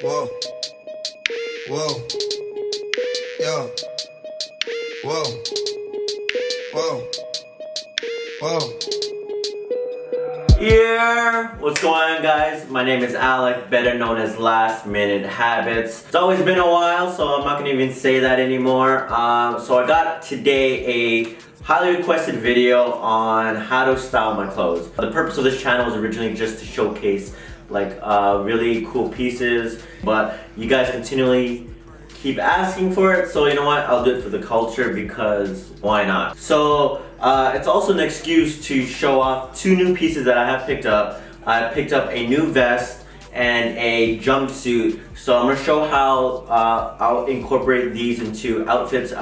Whoa, whoa, yo, whoa, whoa, whoa. Yeah, what's going on, guys? My name is Alec, better known as Last Minute Habits. It's always been a while, so I'm not gonna even say that anymore. So I got today a highly requested video on how to style my clothes. The purpose of this channel was originally just to showcase like really cool pieces, but you guys continually keep asking for it, so you know what, I'll do it for the culture because why not? So it's also an excuse to show off two new pieces that I have picked up. I picked up a new vest and a jumpsuit, so I'm going to show how I'll incorporate these into outfits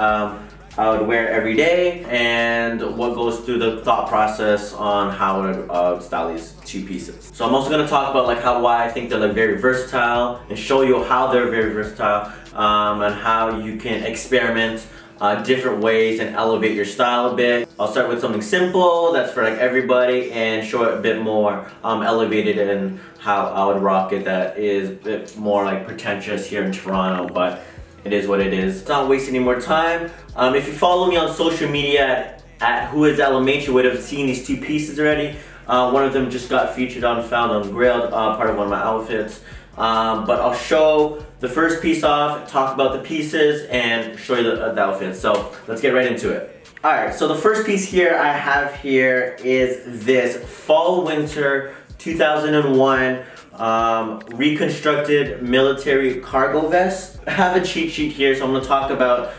I would wear every day, and what goes through the thought process on how I would style these two pieces. So I'm also going to talk about like why I think they're like very versatile, and show you how they're very versatile, and how you can experiment different ways and elevate your style a bit. I'll start with something simple that's for like everybody, and show it a bit more elevated in how I would rock it, that is a bit more like pretentious here in Toronto, but it is what it is. Let's not waste any more time. If you follow me on social media at whoislmh, you would have seen these two pieces already. One of them just got featured on Found on Grailed, part of one of my outfits. But I'll show the first piece off, talk about the pieces, and show you the outfits. So let's get right into it. Alright, so the first piece here I have here is this Fall Winter 2001 reconstructed military cargo vest. I have a cheat sheet here, so I'm going to talk about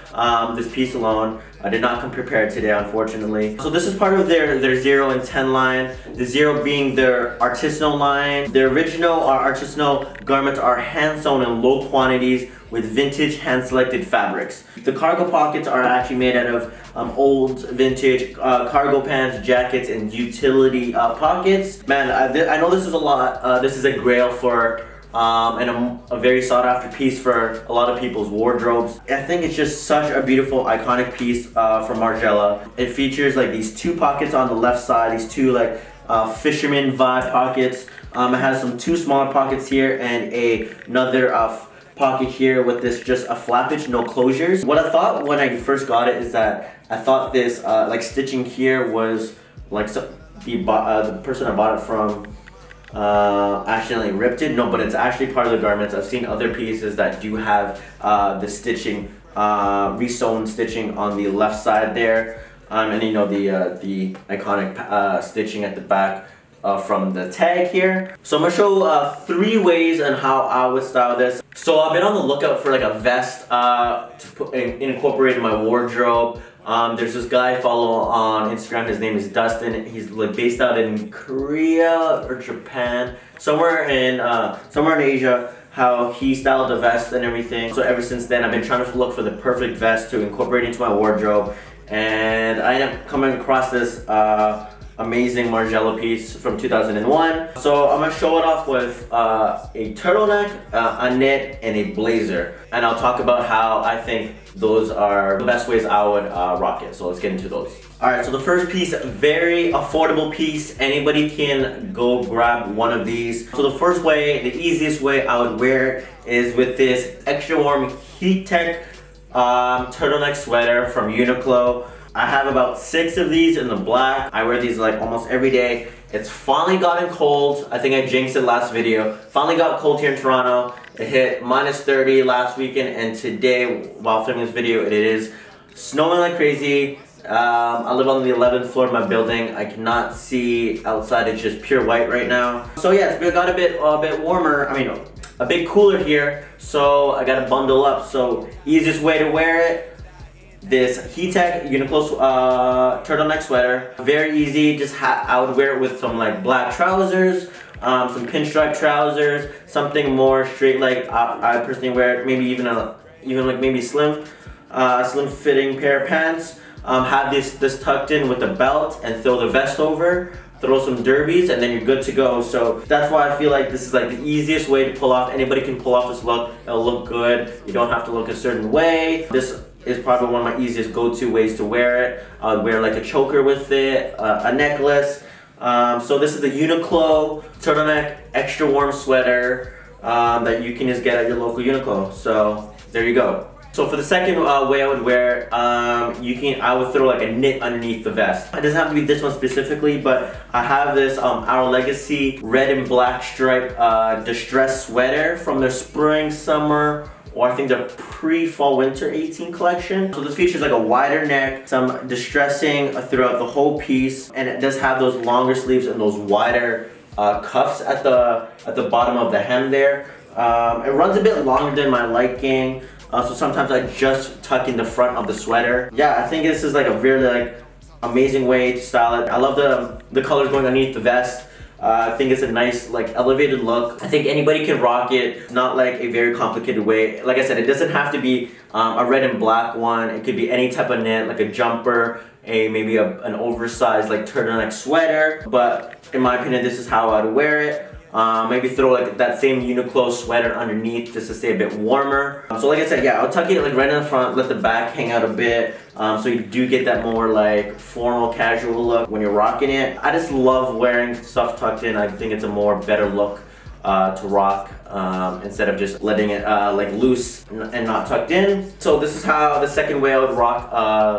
this piece alone. I did not come prepared today, unfortunately. So this is part of their 0 and 10 line. The 0 being their artisanal line. The original artisanal garments are hand sewn in low quantities with vintage hand-selected fabrics. The cargo pockets are actually made out of old vintage cargo pants, jackets, and utility pockets. Man, I know this is a lot. This is a grail for and a very sought-after piece for a lot of people's wardrobes. I think it's just such a beautiful, iconic piece from Margiela. It features like these two pockets on the left side, these two like fisherman vibe pockets. It has some two smaller pockets here and another pocket here with this just a flappage, no closures. What I thought when I first got it is that I thought this like stitching here was like the person I bought it from accidentally ripped it. No, but it's actually part of the garments. I've seen other pieces that do have the stitching, re-sewn stitching on the left side there, and you know the iconic stitching at the back from the tag here. So I'm gonna show 3 ways on how I would style this. So I've been on the lookout for like a vest to incorporate in my wardrobe. There's this guy I follow on Instagram, his name is Dustin. He's like based out in Korea or Japan, somewhere in Asia, how he styled the vest and everything. So ever since then I've been trying to look for the perfect vest to incorporate into my wardrobe, and I ended up coming across this amazing Margiela piece from 2001. So I'm gonna show it off with a turtleneck, a knit, and a blazer. And I'll talk about how I think those are the best ways I would rock it. So let's get into those. Alright, so the first piece, very affordable piece. Anybody can go grab one of these. So the first way, the easiest way I would wear it is with this extra warm heat tech turtleneck sweater from Uniqlo. I have about 6 of these in the black. I wear these like almost every day. It's finally gotten cold. I think I jinxed it last video. Finally got cold here in Toronto. It hit -30 last weekend, and today, while filming this video, it is snowing like crazy. I live on the 11th floor of my building. I cannot see outside. It's just pure white right now. So yeah, it's got a bit warmer. I mean, a bit cooler here. So I gotta bundle up. So easiest way to wear it, this Heattech Uniqlo turtleneck sweater. Very easy. Just I would wear it with some like black trousers, some pinstripe trousers, something more straight like I personally wear it. Maybe even like maybe slim fitting pair of pants. Have this tucked in with a belt, and throw the vest over. Throw some derbies, and then you're good to go. So that's why I feel like this is like the easiest way to pull off. Anybody can pull off this look. It'll look good. You don't have to look a certain way. This is probably one of my easiest go-to ways to wear it. I would wear like a choker with it, a necklace. So this is the Uniqlo turtleneck extra warm sweater. that you can just get at your local Uniqlo. So there you go. So for the second way I would wear, I would throw like a knit underneath the vest. It doesn't have to be this one specifically, but I have this Our Legacy red and black stripe distressed sweater from their spring, summer, or I think the pre-fall winter 18 collection. So this features like a wider neck, some distressing throughout the whole piece, and it does have those longer sleeves and those wider cuffs at the bottom of the hem there. It runs a bit longer than my liking. So sometimes I just tuck in the front of the sweater. Yeah, I think this is like a really like amazing way to style it. I love the colors going underneath the vest. I think it's a nice like elevated look. I think anybody can rock it. Not like a very complicated way. Like I said, it doesn't have to be a red and black one. It could be any type of knit, like a jumper, maybe an oversized like turtleneck sweater. But in my opinion, this is how I'd wear it. Maybe throw like that same Uniqlo sweater underneath just to stay a bit warmer. So like I said, yeah, I'll tuck it like right in the front, let the back hang out a bit, so you do get that more like formal, casual look when you're rocking it. I just love wearing stuff tucked in. I think it's a more better look to rock instead of just letting it like loose and not tucked in. So this is how the second way I would rock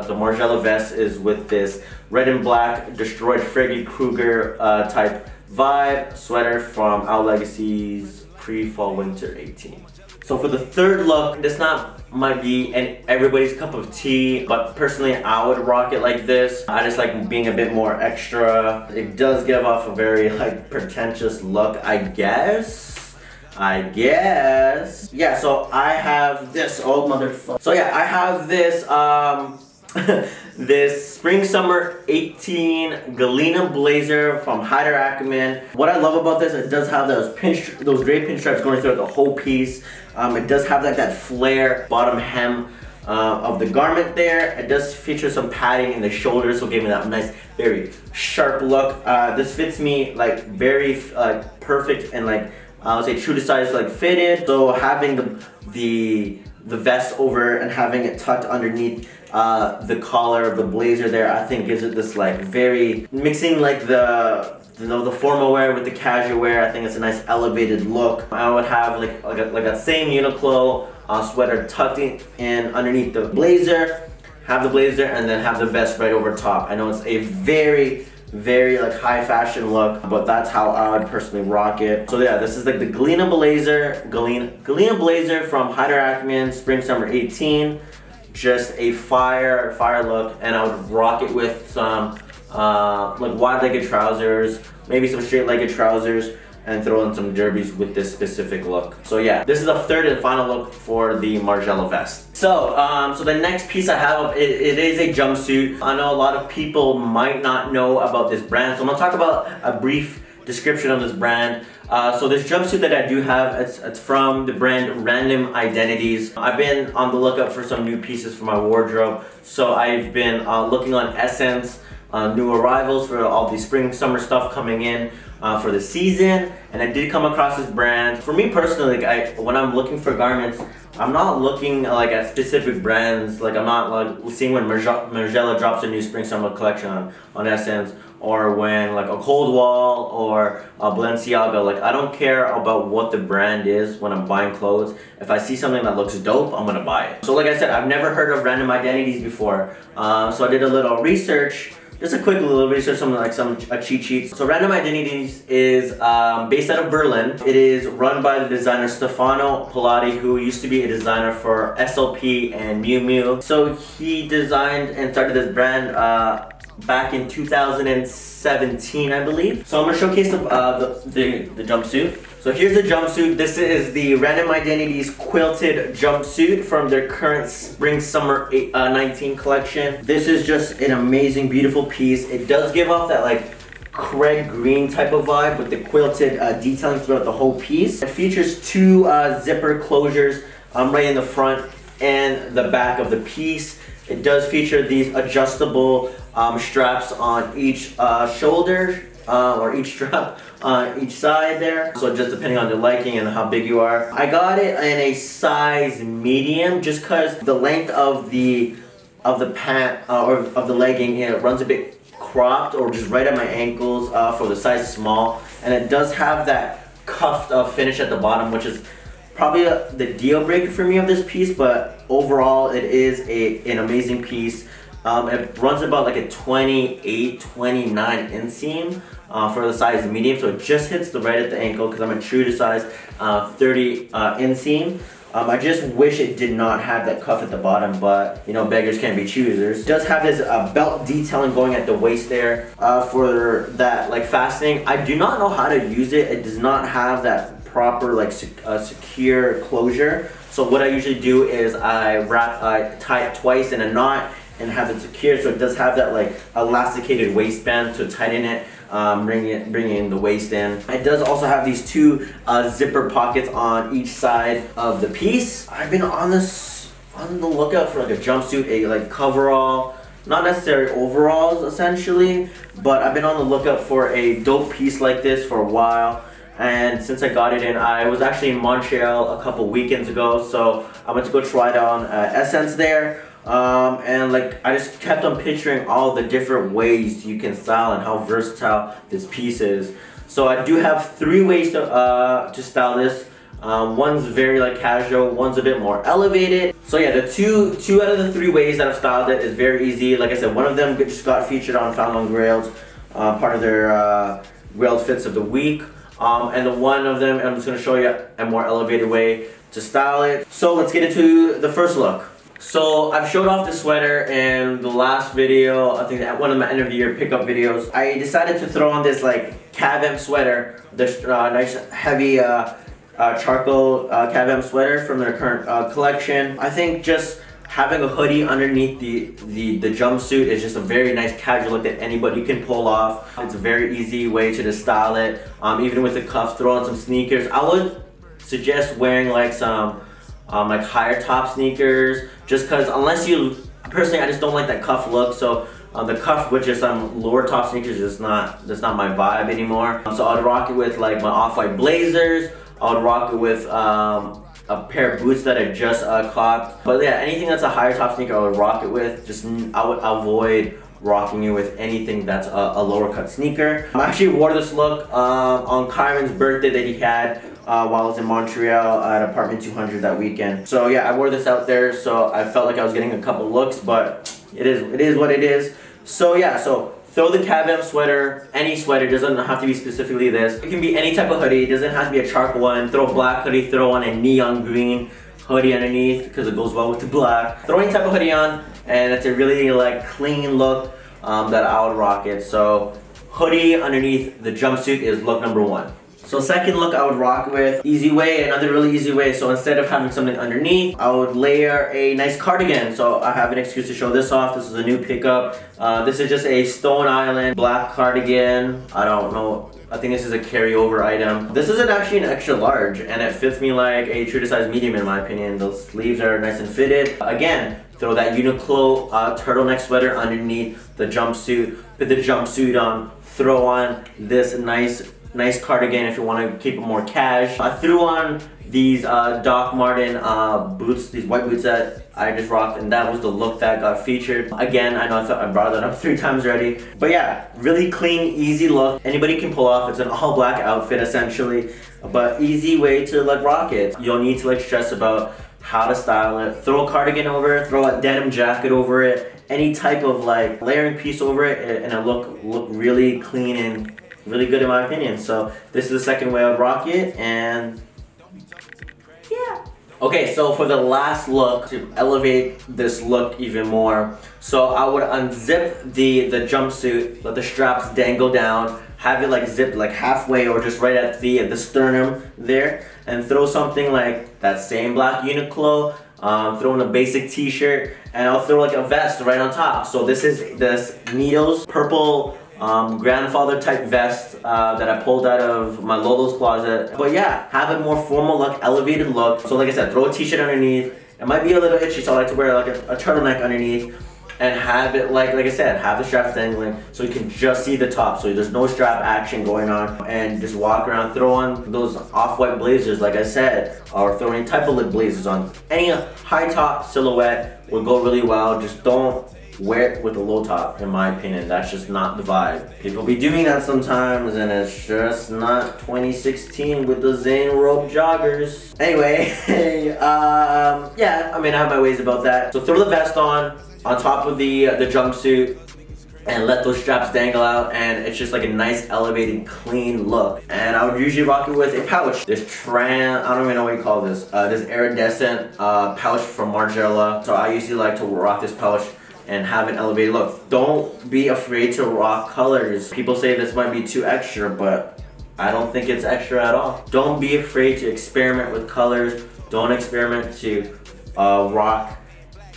the Margiela vest, is with this red and black destroyed Freddy Krueger type vibe sweater from Our Legacy's pre-fall winter 18. So for the third look, this might be everybody's cup of tea, but personally I would rock it like this. I just like being a bit more extra. It does give off a very like pretentious look, I guess. Yeah, so I have this, oh motherfucker. So yeah, I have this this spring summer 18 Galena blazer from Haider. What I love about this, it does have those gray pinstripes going throughout the whole piece. It does have like that flare bottom hem of the garment there. It does feature some padding in the shoulders, so giving me that nice, very sharp look. This fits me like very perfect and like I would say true to size, like fitted. So having the vest over and having it tucked underneath the collar of the blazer there, I think gives it this like very mixing like the formal wear with the casual wear. I think it's a nice elevated look. I would have like a same Uniqlo sweater tucked in underneath the blazer, have the blazer, and then have the vest right over top. I know it's a very like high fashion look, but that's how I would personally rock it. So yeah, this is like the Galena blazer from Haider spring summer 18. Just a fire look, and I would rock it with some like wide-legged trousers, maybe some straight-legged trousers, and throw in some derbies with this specific look. So yeah, this is the third and final look for the Margiela vest. So so the next piece I have, it is a jumpsuit. I know a lot of people might not know about this brand, so I'm gonna talk about a brief description of this brand. So this jumpsuit that I do have, it's from the brand Random Identities. I've been on the lookout for some new pieces for my wardrobe, so I've been looking on Essence, new arrivals for all the spring summer stuff coming in for the season, and I did come across this brand. For me personally, like when I'm looking for garments, I'm not looking like at specific brands. Like I'm not like seeing when Margiela drops a new spring summer collection on Essence, or when like a Cold Wall or a Balenciaga. Like I don't care about what the brand is when I'm buying clothes. If I see something that looks dope, I'm gonna buy it. So like I said, I've never heard of Random Identities before, so I did a little research. Just a quick little research, a cheat sheet. So Random Identities is based out of Berlin. It is run by the designer Stefano Pilati, who used to be a designer for SLP and Miu Miu. So he designed and started this brand back in 2017, I believe. So I'm gonna showcase the jumpsuit. So here's the jumpsuit. This is the Random Identities quilted jumpsuit from their current spring summer 19 collection. This is just an amazing, beautiful piece. It does give off that like Craig green type of vibe with the quilted detailing throughout the whole piece. It features two zipper closures right in the front and the back of the piece. It does feature these adjustable straps on each shoulder or each strap on each side there. So just depending on your liking and how big you are. I got it in a size medium just because the length of the pant or of the legging, it runs a bit cropped or just right at my ankles for the size small, and it does have that cuffed finish at the bottom, which is probably the deal breaker for me of this piece, but overall it is an amazing piece. It runs about like a 28, 29 inseam for the size medium, so it just hits the right at the ankle because I'm a true to size 30 inseam. I just wish it did not have that cuff at the bottom, but you know, beggars can't be choosers. It does have this belt detailing going at the waist there for that like fastening. I do not know how to use it. It does not have that proper like secure closure. So what I usually do is I tie it twice in a knot and have it secure, so it does have that like elasticated waistband to tighten it, bringing the waist in. It does also have these two zipper pockets on each side of the piece. I've been on the lookout for like a jumpsuit, a like coverall, not necessarily overalls essentially, but I've been on the lookout for a dope piece like this for a while. And since I got it in, I was actually in Montreal a couple weekends ago, so I went to go try it on Essence there. And like I just kept on picturing all the different ways you can style and how versatile this piece is. So I do have 3 ways to style this. One's very like casual, one's a bit more elevated. So yeah, the two out of the 3 ways that I've styled it is very easy. Like I said, one of them just got featured on Found on Grails, part of their Grailed Fits of the Week. And the one of them, I'm just going to show you a more elevated way to style it. So let's get into the first look. So I've showed off the sweater in the last video, I think at one of my end of the year pickup videos. I decided to throw on this like Cavem sweater, this nice heavy charcoal Cavem sweater from their current collection. I think just having a hoodie underneath the jumpsuit is just a very nice casual look that anybody can pull off. It's a very easy way to just style it. Even with the cuffs, throw on some sneakers. I would suggest wearing like some like higher top sneakers, just because unless you, personally I just don't like that cuff look, so the cuff with just some lower top sneakers is that's not my vibe anymore. So I'd rock it with like my off-white blazers. I would rock it with a pair of boots that I just caught. But yeah, anything that's a higher top sneaker I would rock it with. Just I would avoid rocking it with anything that's a lower cut sneaker. I actually wore this look on Kyron's birthday that he had while I was in Montreal at Apartment 200 that weekend. So yeah, I wore this out there, so I felt like I was getting a couple looks, but it is what it is. So yeah, so throw the Cavem sweater, any sweater, doesn't have to be specifically this. It can be any type of hoodie, it doesn't have to be a charcoal one. Throw a black hoodie, throw on a neon green hoodie underneath because it goes well with the black. Throw any type of hoodie on and it's a really like clean look that I would rock it. So hoodie underneath the jumpsuit is look number 1. So second look I would rock with, easy way, another really easy way. So instead of having something underneath, I would layer a nice cardigan. So I have an excuse to show this off. This is a new pickup. This is just a Stone Island black cardigan. I don't know, I think this is a carryover item. This is actually an extra large and it fits me like a true to size medium in my opinion. The sleeves are nice and fitted. Again, throw that Uniqlo turtleneck sweater underneath the jumpsuit. Put the jumpsuit on, throw on this nice cardigan if you want to keep it more cash. I threw on these Doc Marten boots, these white boots that I just rocked, and that was the look that got featured. Again, I know I brought that up 3 times already, but yeah, really clean, easy look. Anybody can pull off. It's an all black outfit essentially, but easy way to like rock it. You don't need to like stress about how to style it. Throw a cardigan over it, throw a denim jacket over it, any type of like layering piece over it, and it look really clean and really good in my opinion. So this is the second way I'd rock it, and yeah. Okay, so for the last look, to elevate this look even more, so I would unzip the jumpsuit, let the straps dangle down, have it like zipped like halfway or just right at the sternum there, and throw something like that same black Uniqlo, throw in a basic t-shirt, and I'll throw like a vest right on top. So this is this Needles purple grandfather type vest that I pulled out of my Lolo's closet. But yeah, have a more formal look, elevated look. So like I said, throw a t-shirt underneath. It might be a little itchy, so I like to wear like a turtleneck underneath, and have it like I said, have the straps dangling so you can just see the top, so there's no strap action going on, and just walk around. Throw on those off-white blazers like I said, or throw any type of like blazers on. Any high top silhouette will go really well. Just don't wear it with a low top, in my opinion. That's just not the vibe. People be doing that sometimes, and it's just not 2016 with the Zane rope joggers. Anyway, yeah, I mean, I have my ways about that. So throw the vest on top of the jumpsuit, and let those straps dangle out, and it's just like a nice elevated clean look. And I would usually rock it with a pouch. This I don't even know what you call this. This iridescent pouch from Margiela. So I usually like to rock this pouch and have an elevated look. Don't be afraid to rock colors. People say this might be too extra, but I don't think it's extra at all. Don't be afraid to experiment with colors. Don't experiment to rock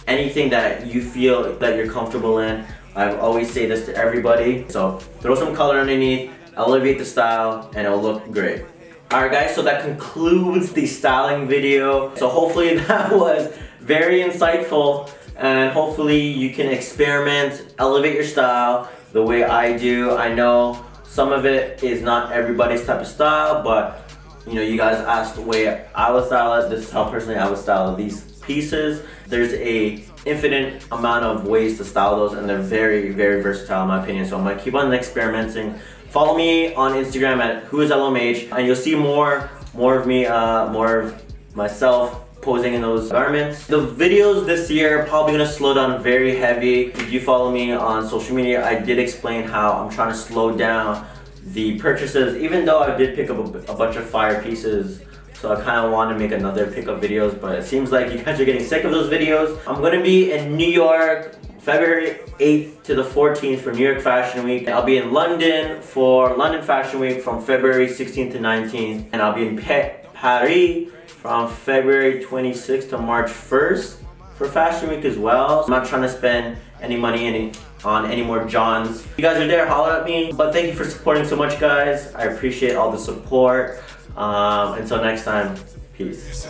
anything that you feel that you're comfortable in. I always say this to everybody. So throw some color underneath, elevate the style, and it'll look great. Alright guys, so that concludes the styling video. So hopefully that was very insightful, and hopefully you can experiment, elevate your style the way I do. I know some of it is not everybody's type of style, but you know, you guys asked the way I would style it. This is how personally I would style these pieces. There's a infinite amount of ways to style those, and they're very, very versatile in my opinion. So I'm gonna keep on experimenting. Follow me on Instagram at whoislmh, and you'll see more of me, more of myself posing in those garments. The videos this year are probably gonna slow down very heavy. If you follow me on social media, I did explain how I'm trying to slow down the purchases, even though I did pick up a bunch of fire pieces. So I kind of want to make another pickup videos, but it seems like you guys are getting sick of those videos. I'm going to be in New York February 8th to the 14th for New York Fashion Week. I'll be in London for London Fashion Week from February 16th to 19th. And I'll be in Paris from February 26th to March 1st for Fashion Week as well. I'm not trying to spend any money on any more Johns. If you guys are there, holler at me. But thank you for supporting so much, guys. I appreciate all the support. Until next time, peace.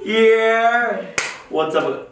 Yeah. What's up?